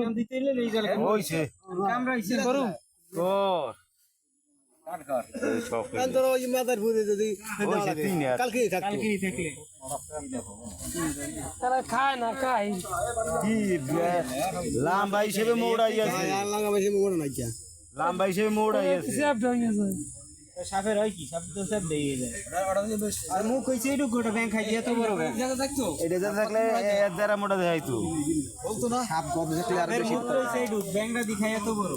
নাম দিতে এলে এই জায়গা হইছে কামড়াইছে করু কর কাট কর কান তোর ওই মাথার ঘুরে যদি হইছে তিন আর কালকে থাকতো কালকে থাকলে তারা খায় না খায় কি লাম্বা হিসেবে মোড়াই আছে লাগা বেশি মোড় নাই যা লাম্বা হিসেবে মোড়াই আছে সব ঢঙ্গে যায় সাপের হয় কি সাপ তো সব দিয়ে যায় আর মুখ কইছে এটু গোটা ব্যাংক খাই এত বড় ব্যাংক জায়গা থাকতো এটা যা থাকলে এর দ্বারা মোটা দেখাই তো বলতো না সাপ কত দেখলে আর বেশি মুখ কইছে এটু ব্যাংকটা দেখাই এত বড়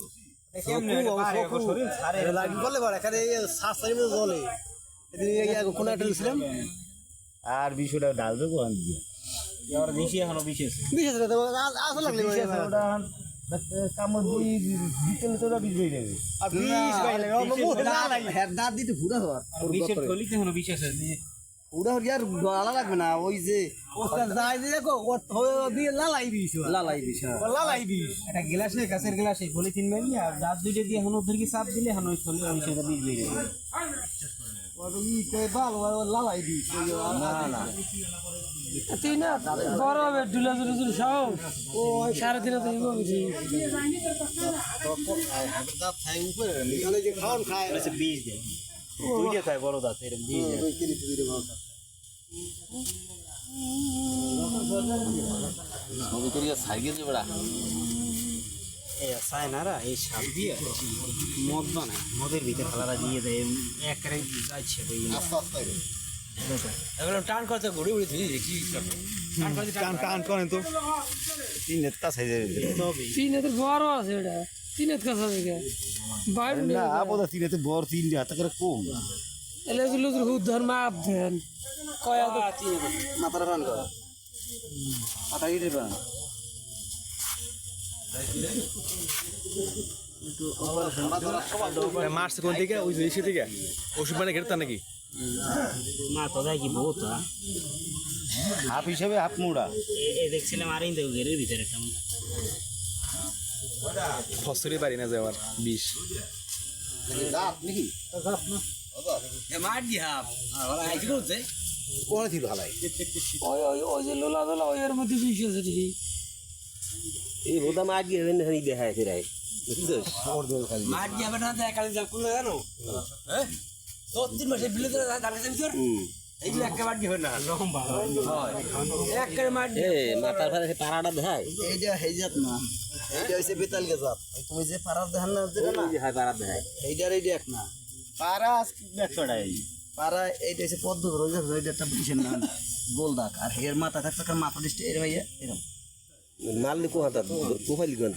কেমনে শরীর ছাড়ে লাগি বলে বড় এখানে শ্বাসের মধ্যে জলে এদিন কোন একটা ছিলাম আর 20 টাকা ডাল দেবো আন দিয়া আর বেশি এখনো বেশি আছে বিশেষ করে আসলে লাগলে ওটা কামড় দিয়ে দিতে তো 20 হয়ে যাবে আর 20 বাইলে না লাগে হেড দাঁত দিতে ঘুরা হওয়ার আর বেশি গলিতে এখনো বেশি আছে ঘুরা হওয়ার আর গলা লাগবে না ওই যে ওটা যাই দিয়ে দেখো দিয়ে লালাই বিষ লালাই বিষ একটা গ্লাস নেই কাঁচের গ্লাস এই পলিথিন মেলি আর দাঁত দুইটা দিয়ে এখন ওদেরকে চাপ দিলে এখন ওই চলে ওই সেটা বীজ বেরিয়ে যাবে লালাই বিষ তুই না বড় হবে ডুলা জুড়ে জুড়ে সব ও 3.5 দিব বুঝি দাঁত খাই উপরে যে খাওয়ান খায় বীজ দেয় দুইটা খায় বড় দাঁত এরকম বীজ দেয় সবই করিয়া সাইকে যে বড়া এই সাইনারা এই সাপ দিয়ে মদ বানায় মদের ভিতরে ফেলারা দিয়ে দেয় একবারে যাচ্ছে আস্তে আস্তে এগুলো টান করতে ঘুরে ঘুরে ধুই দেখি টান করেন তো তিন নেতা সাইজে তিনে তো বড় আছে এটা তিনে কাছে দেখে বাইরে না আপদা তিনেতে বড় তিন হাতে করে কম এলে গুলো খুব ধর্ম আপ দেন কয়া মাথাটা টান কর মাথা ইটে টান মারছে কোন থেকে ওই যে থেকে ওষুধ মানে ঘেরতা নাকি না তো দেখি বহুত হাফ হিসেবে হাফ মোড়া এই দেখছিলাম আর ইন্দু ঘেরের ভিতরে একটা ফসরি পারি না যাওয়ার বিষ দাঁত নাকি মার দিয়া আর আইছি করতে কোন ছিল হালাই ওই ওই ওই যে লোলা দোলা ওই এর মধ্যে বিষ আছে ঠিক এই বোদা মার দিয়ে হেন হেন দেখায় ফিরাই বুঝছিস ওর দোল খালি মার দিয়া বেটা দেখ কালি যা কোন জানো হ্যাঁ 2-3 মাসে বিলে ধরে দাঁড়িয়ে যাবি তোর এই যে একবার দিও না রকম ভালো হয় একবার মার এ মাথার ফারে পাড়াটা দেখায় এইটা হেজাত না এইটা হইছে বেতাল গেজাত তুমি যে পাড়া দেখান না যেটা না এই হাই পাড়া দেখায় এইটার এই দেখ না পারা একশোটাই পাড়া এইটা হইছে পদ্ম রোজ রোজ একটা বিশের নাম গোল দাগ আর হের মাথা থাকতে মাথা দিতে এর ভাইয়া এরকম মারলি কো হাতা কোফাইলি